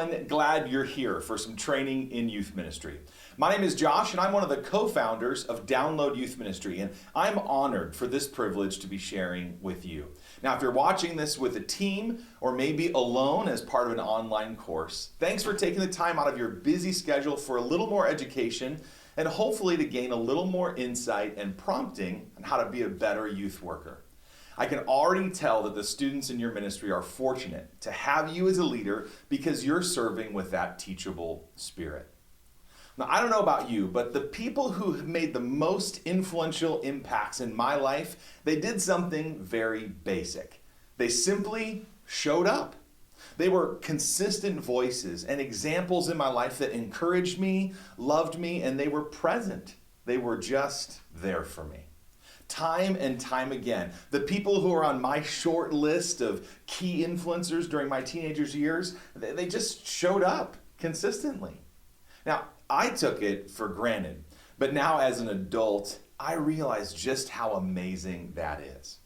everyone. Glad you're here for some training in youth ministry. My name is Josh, and I'm one of the co-founders of Download Youth Ministry, and I'm honored for this privilege to be sharing with you. Now, if you're watching this with a team or maybe alone as part of an online course, thanks for taking the time out of your busy schedule for a little more education and hopefully to gain a little more insight and prompting on how to be a better youth worker. I can already tell that the students in your ministry are fortunate to have you as a leader because you're serving with that teachable spirit. Now, I don't know about you, but the people who have made the most influential impacts in my life, they did something very basic. They simply showed up. They were consistent voices and examples in my life that encouraged me, loved me, and they were present. They were just there for me. Time and time again, the people who are on my short list of key influencers during my teenagers' years, they just showed up consistently. Now, I took it for granted, but now as an adult, I realize just how amazing that is.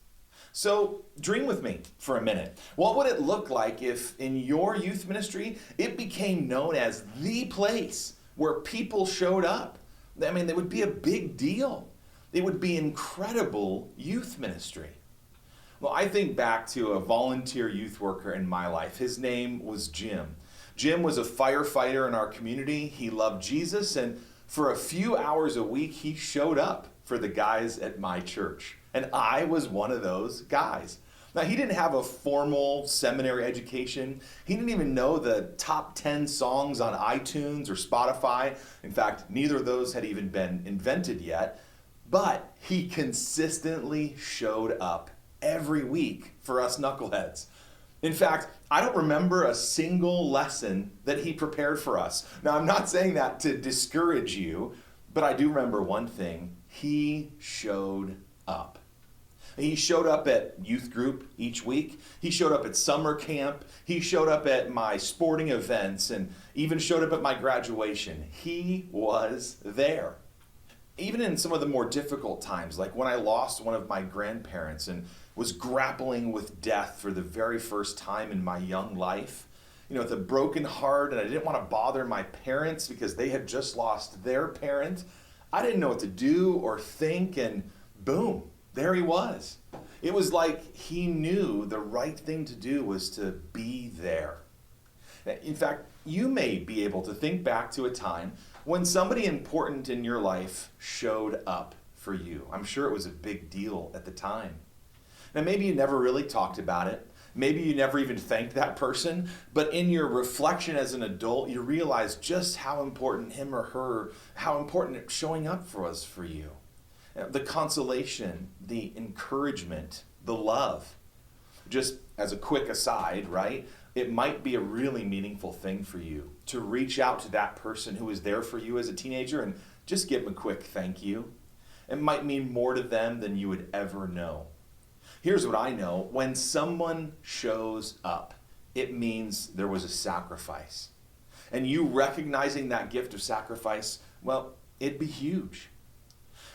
So dream with me for a minute. What would it look like if in your youth ministry, it became known as the place where people showed up? I mean, it would be a big deal. It would be incredible youth ministry. Well, I think back to a volunteer youth worker in my life. His name was Jim. Jim was a firefighter in our community. He loved Jesus, and for a few hours a week, he showed up for the guys at my church. And I was one of those guys. Now, he didn't have a formal seminary education. He didn't even know the top 10 songs on iTunes or Spotify. In fact, neither of those had even been invented yet. But he consistently showed up every week for us knuckleheads. In fact, I don't remember a single lesson that he prepared for us. Now, I'm not saying that to discourage you, but I do remember one thing. He showed up. He showed up at youth group each week. He showed up at summer camp. He showed up at my sporting events and even showed up at my graduation. He was there. Even in some of the more difficult times, like when I lost one of my grandparents and was grappling with death for the very first time in my young life, with a broken heart, and I didn't want to bother my parents because they had just lost their parent. I didn't know what to do or think, and boom, there he was. It was like he knew the right thing to do was to be there. In fact, you may be able to think back to a time when somebody important in your life showed up for you. I'm sure it was a big deal at the time. Now, maybe you never really talked about it. Maybe you never even thanked that person, but in your reflection as an adult, you realize just how important him or her, how important showing up was for you. The consolation, the encouragement, the love. Just as a quick aside, right? It might be a really meaningful thing for you to reach out to that person who was there for you as a teenager and just give them a quick thank you. It might mean more to them than you would ever know. Here's what I know. When someone shows up, it means there was a sacrifice. And you recognizing that gift of sacrifice, well, it'd be huge.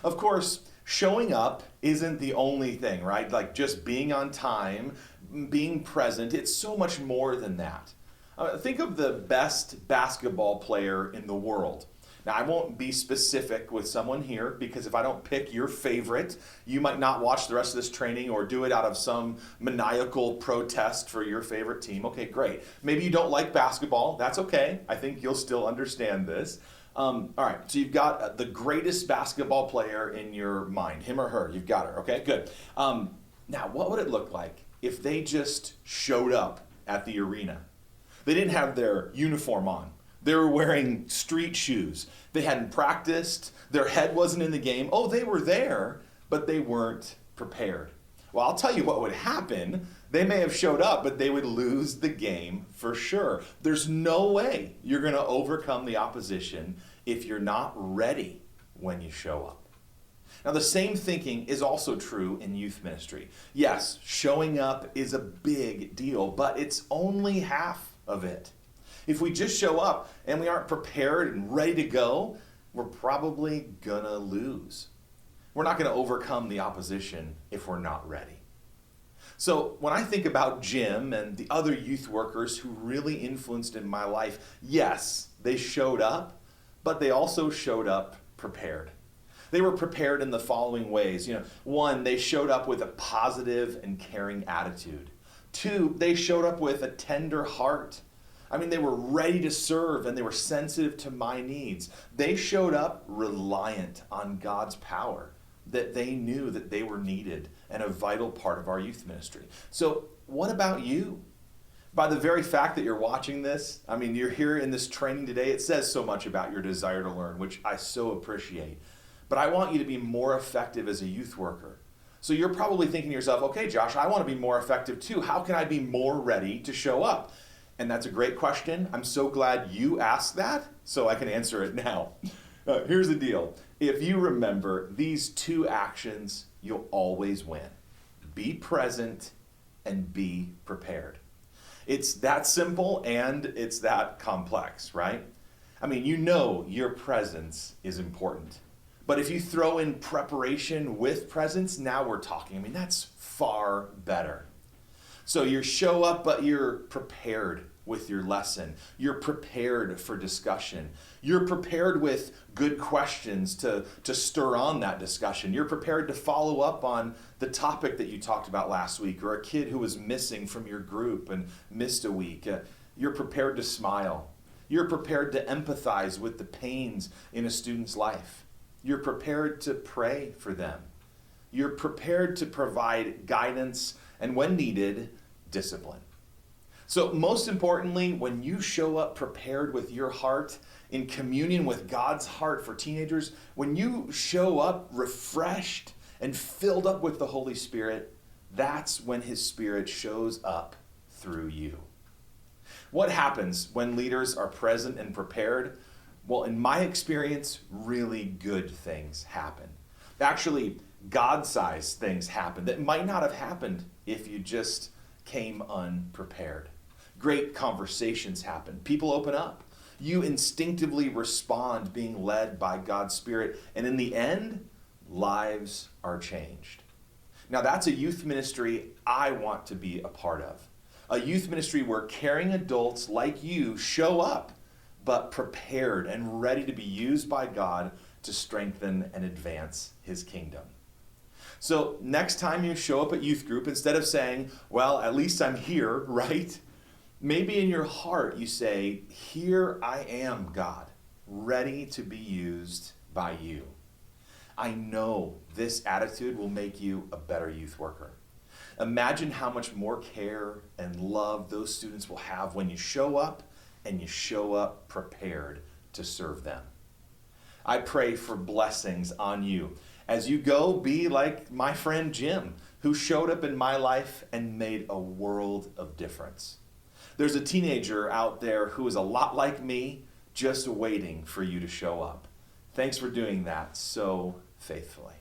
Of course, showing up isn't the only thing, right? Like just being on time, being present, it's so much more than that. Think of the best basketball player in the world. Now, I won't be specific with someone here because if I don't pick your favorite, you might not watch the rest of this training or do it out of some maniacal protest for your favorite team. Okay, great. Maybe you don't like basketball. That's okay. I think you'll still understand this. All right, so you've got the greatest basketball player in your mind, him or her. You've got her. Okay, good. Now, what would it look like if they just showed up at the arena? They didn't have their uniform on. They were wearing street shoes. They hadn't practiced. Their head wasn't in the game. Oh, they were there, but they weren't prepared. Well, I'll tell you what would happen. They may have showed up, but they would lose the game for sure. There's no way you're going to overcome the opposition if you're not ready when you show up. Now, the same thinking is also true in youth ministry. Yes, showing up is a big deal, but it's only half of it. If we just show up and we aren't prepared and ready to go, we're probably gonna lose. We're not gonna overcome the opposition if we're not ready. So when I think about Jim and the other youth workers who really influenced in my life, yes, they showed up, but they also showed up prepared. They were prepared in the following ways. One, they showed up with a positive and caring attitude. Two, they showed up with a tender heart. They were ready to serve and they were sensitive to my needs. They showed up reliant on God's power, that they knew that they were needed and a vital part of our youth ministry. So what about you? By the very fact that you're watching this, you're here in this training today, it says so much about your desire to learn, which I so appreciate. But I want you to be more effective as a youth worker. So you're probably thinking to yourself, okay, Josh, I want to be more effective too. How can I be more ready to show up? And that's a great question. I'm so glad you asked that, so I can answer it now. Here's the deal. If you remember these two actions, you'll always win. Be present and be prepared. It's that simple and it's that complex, right? Your presence is important. But if you throw in preparation with presence, now we're talking. That's far better. So you show up, but you're prepared with your lesson. You're prepared for discussion. You're prepared with good questions to stir on that discussion. You're prepared to follow up on the topic that you talked about last week, or a kid who was missing from your group and missed a week. You're prepared to smile. You're prepared to empathize with the pains in a student's life. You're prepared to pray for them. You're prepared to provide guidance and, when needed, discipline. So most importantly, when you show up prepared with your heart in communion with God's heart for teenagers, when you show up refreshed and filled up with the Holy Spirit, that's when His Spirit shows up through you. What happens when leaders are present and prepared? Well, in my experience, really good things happen. Actually, God-sized things happen that might not have happened if you just came unprepared. Great conversations happen. People open up. You instinctively respond being led by God's Spirit. And in the end, lives are changed. Now, that's a youth ministry I want to be a part of. A youth ministry where caring adults like you show up, but prepared and ready to be used by God to strengthen and advance His kingdom. So next time you show up at youth group, instead of saying, well, at least I'm here, right? Maybe in your heart you say, here I am, God, ready to be used by you. I know this attitude will make you a better youth worker. Imagine how much more care and love those students will have when you show up and you show up prepared to serve them. I pray for blessings on you. As you go, be like my friend Jim, who showed up in my life and made a world of difference. There's a teenager out there who is a lot like me, just waiting for you to show up. Thanks for doing that so faithfully.